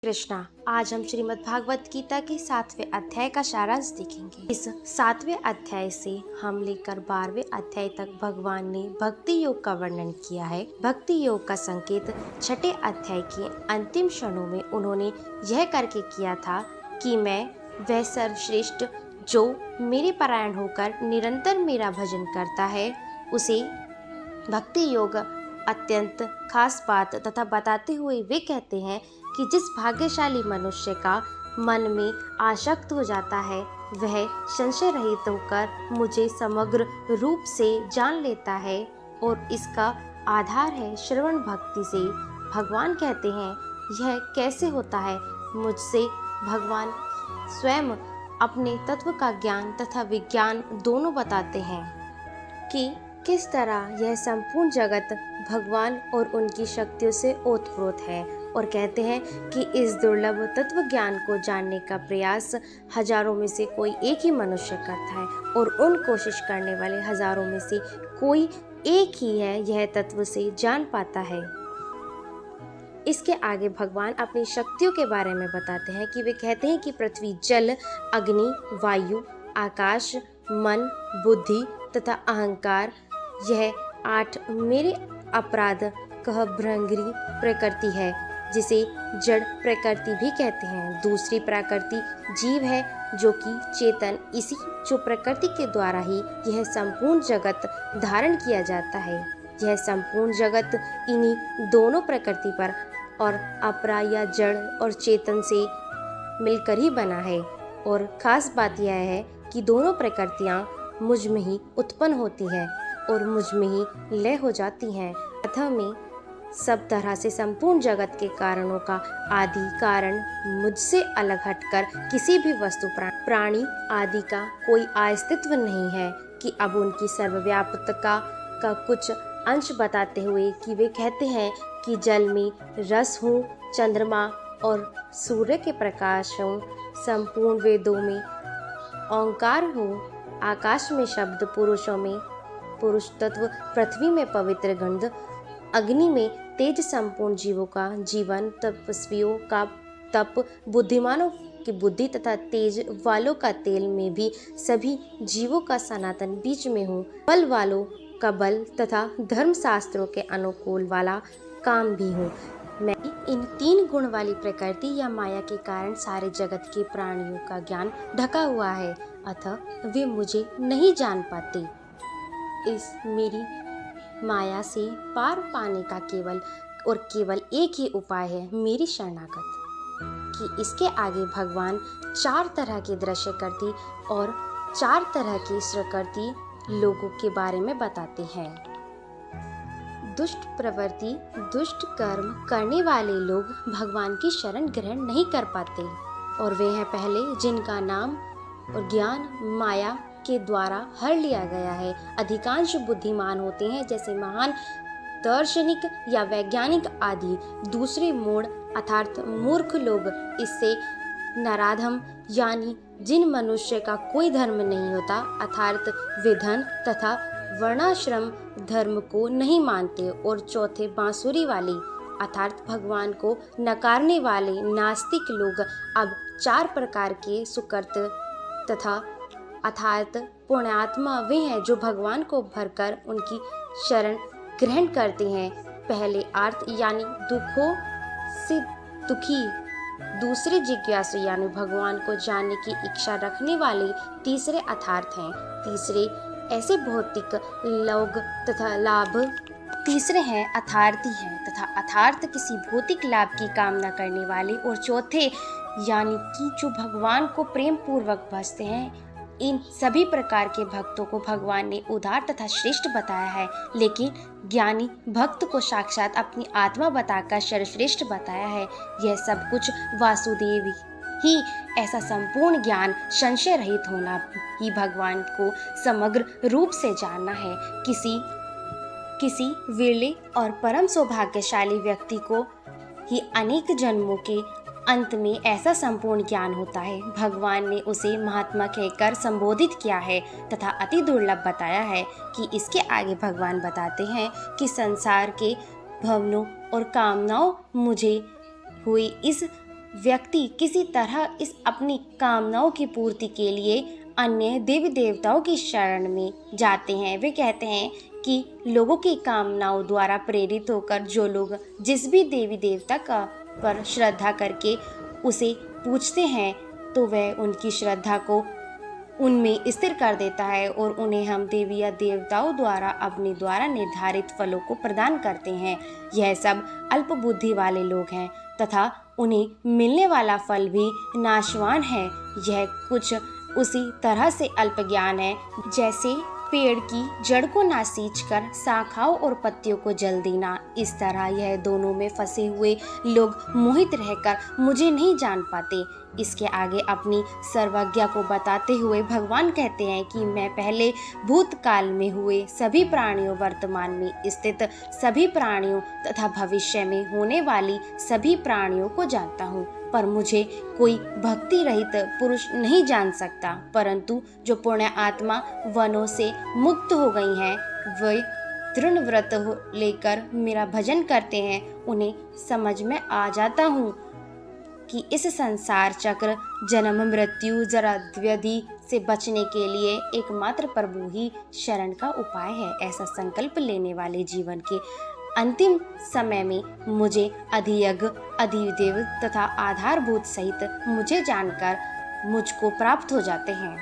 कृष्णा। आज हम श्रीमद् भागवत गीता के 7वें अध्याय का सारांश देखेंगे। इस 7वें अध्याय से हम लेकर 12वें अध्याय तक भगवान ने भक्ति योग का वर्णन किया है। भक्ति योग का संकेत 6ठे अध्याय के अंतिम क्षणों में उन्होंने यह करके किया था कि मैं वह सर्वश्रेष्ठ जो मेरे परायण होकर निरंतर मेरा भजन करता है उसे भक्ति योग अत्यंत खास बात तथा बताते हुए वे कहते हैं कि जिस भाग्यशाली मनुष्य का मन में आसक्त हो जाता है वह संशय रहित होकर मुझे समग्र रूप से जान लेता है और इसका आधार है श्रवण भक्ति से। भगवान कहते हैं यह कैसे होता है। मुझसे भगवान स्वयं अपने तत्व का ज्ञान तथा विज्ञान दोनों बताते हैं कि किस तरह यह संपूर्ण जगत भगवान और उनकी शक्तियों से ओतप्रोत है, और कहते हैं कि इस दुर्लभ तत्व ज्ञान को जानने का प्रयास हजारों में से कोई एक ही मनुष्य करता है और उन कोशिश करने वाले हजारों में से कोई एक ही है यह तत्व से जान पाता है। इसके आगे भगवान अपनी शक्तियों के बारे में बताते हैं कि वे कहते हैं कि पृथ्वी, जल, अग्नि, वायु, आकाश, मन, बुद्धि तथा अहंकार, यह 8 मेरे अपराध कह भृंगरी प्रकृति है जिसे जड़ प्रकृति भी कहते हैं। दूसरी प्रकृति जीव है जो कि चेतन, इसी जो प्रकृति के द्वारा ही यह संपूर्ण जगत धारण किया जाता है। यह संपूर्ण जगत इन्हीं दोनों प्रकृति पर और अपरा या जड़ और चेतन से मिलकर ही बना है। और खास बात यह है कि दोनों प्रकृतियाँ मुझ में ही उत्पन्न होती हैं और मुझ में ही लय हो जाती हैं। अतः में सब तरह से संपूर्ण जगत के कारणों का आदि कारण मुझसे अलग हटकर किसी भी वस्तु, प्राणी आदि का कोई अस्तित्व नहीं है। कि अब उनकी सर्वव्यापकता का कुछ अंश बताते हुए कि वे कहते हैं कि जल में रस हूँ, चंद्रमा और सूर्य के प्रकाश हूँ, संपूर्ण वेदों में ओंकार हूँ, आकाश में शब्द, पुरुषों में पुरुष तत्व, पृथ्वी में पवित्र गंध, अग्नि में तेज, संपूर्ण जीवों का जीवन, तपस्वियों का तप, बुद्धिमानों की बुद्धि तथा तेज वालों का तेल में भी सभी जीवों का सनातन बीज में हूँ, बल वालों का बल तथा धर्म शास्त्रों के अनुकूल वाला काम भी हूँ। मैं इन 3 गुण वाली प्रकृति या माया के कारण सारे जगत के प्राणियों का ज्ञान ढका हुआ है, अतः वे मुझे नहीं जान पाते। इस मेरी माया से पार पाने का केवल एक ही उपाय है, मेरी शरणागत। कि इसके आगे भगवान 4 तरह के दृश्य करती और 4 तरह की सुकृति लोगों के बारे में बताते हैं। दुष्ट प्रवृत्ति, दुष्ट कर्म करने वाले लोग भगवान की शरण ग्रहण नहीं कर पाते, और वे हैं पहले जिनका नाम और ज्ञान माया के द्वारा हर लिया गया है। अधिकांश बुद्धिमान होते हैं जैसे महान दार्शनिक या वैज्ञानिक आदि। दूसरे मूढ़ अर्थात मूर्ख लोग, इससे नराधम यानी जिन मनुष्य का कोई धर्म नहीं होता, अर्थात वे धन तथा वर्णाश्रम धर्म को नहीं मानते। और चौथे बांसुरी वाले अर्थात भगवान को नकारने वाले नास्तिक लोग। अब 4 प्रकार के सुकृत तथा अर्थात पुण्यात्मा वे हैं जो भगवान को भरकर उनकी शरण ग्रहण करते हैं। पहले आर्त यानी दुखों से दुखी, दूसरे जिज्ञासु यानी भगवान को जानने की इच्छा रखने वाले, तीसरे अर्थार्थ हैं, तीसरे ऐसे भौतिक लोग तथा लाभ, तीसरे हैं अर्थार्थी हैं तथा अर्थार्थ किसी भौतिक लाभ की कामना करने वाले, और चौथे यानी कि जो भगवान को प्रेम पूर्वक भजते हैं। इन सभी प्रकार के भक्तों को भगवान ने उदार तथा श्रेष्ठ बताया है, लेकिन ज्ञानी भक्त को साक्षात अपनी आत्मा बताकर सर्वश्रेष्ठ बताया है। यह सब कुछ वासुदेव ही ऐसा संपूर्ण ज्ञान, संशय रहित होना ही भगवान को समग्र रूप से जानना है। किसी विरले और परम सौभाग्यशाली व्यक्ति को ही अनेक जन्मों के अंत में ऐसा संपूर्ण ज्ञान होता है। भगवान ने उसे महात्मा कहकर संबोधित किया है तथा अति दुर्लभ बताया है। कि इसके आगे भगवान बताते हैं कि संसार के भवनों और कामनाओं मुझे हुई इस व्यक्ति किसी तरह इस अपनी कामनाओं की पूर्ति के लिए अन्य देवी देवताओं की शरण में जाते हैं। वे कहते हैं कि लोगों की कामनाओं द्वारा प्रेरित होकर जो लोग जिस भी देवी देवता का पर श्रद्धा करके उसे पूछते हैं तो वह उनकी श्रद्धा को उनमें स्थिर कर देता है और उन्हें हम देवी या देवताओं द्वारा अपने द्वारा निर्धारित फलों को प्रदान करते हैं। यह सब अल्प बुद्धि वाले लोग हैं तथा उन्हें मिलने वाला फल भी नाशवान है। यह कुछ उसी तरह से अल्प ज्ञान है जैसे पेड़ की जड़ को ना सींचकर शाखाओं और पत्तियों को जल देना। इस तरह यह दोनों में फंसे हुए लोग मोहित रहकर मुझे नहीं जान पाते। इसके आगे अपनी सर्वज्ञता को बताते हुए भगवान कहते हैं कि मैं पहले भूतकाल में हुए सभी प्राणियों, वर्तमान में स्थित सभी प्राणियों तथा भविष्य में होने वाली सभी प्राणियों को जानता हूँ, पर मुझे कोई भक्ति रहित पुरुष नहीं जान सकता। परंतु जो पुण्य आत्मा वनों से मुक्त हो गई हैं, वे दृढ़ व्रत लेकर मेरा भजन करते हैं। उन्हें समझ में आ जाता हूँ कि इस संसार चक्र जन्म मृत्यु जरा व्याधि से बचने के लिए एकमात्र प्रभु ही शरण का उपाय है। ऐसा संकल्प लेने वाले जीवन के अंतिम समय में मुझे अधियज्ञ, अधिदेव तथा आधारभूत सहित मुझे जानकर मुझको प्राप्त हो जाते हैं।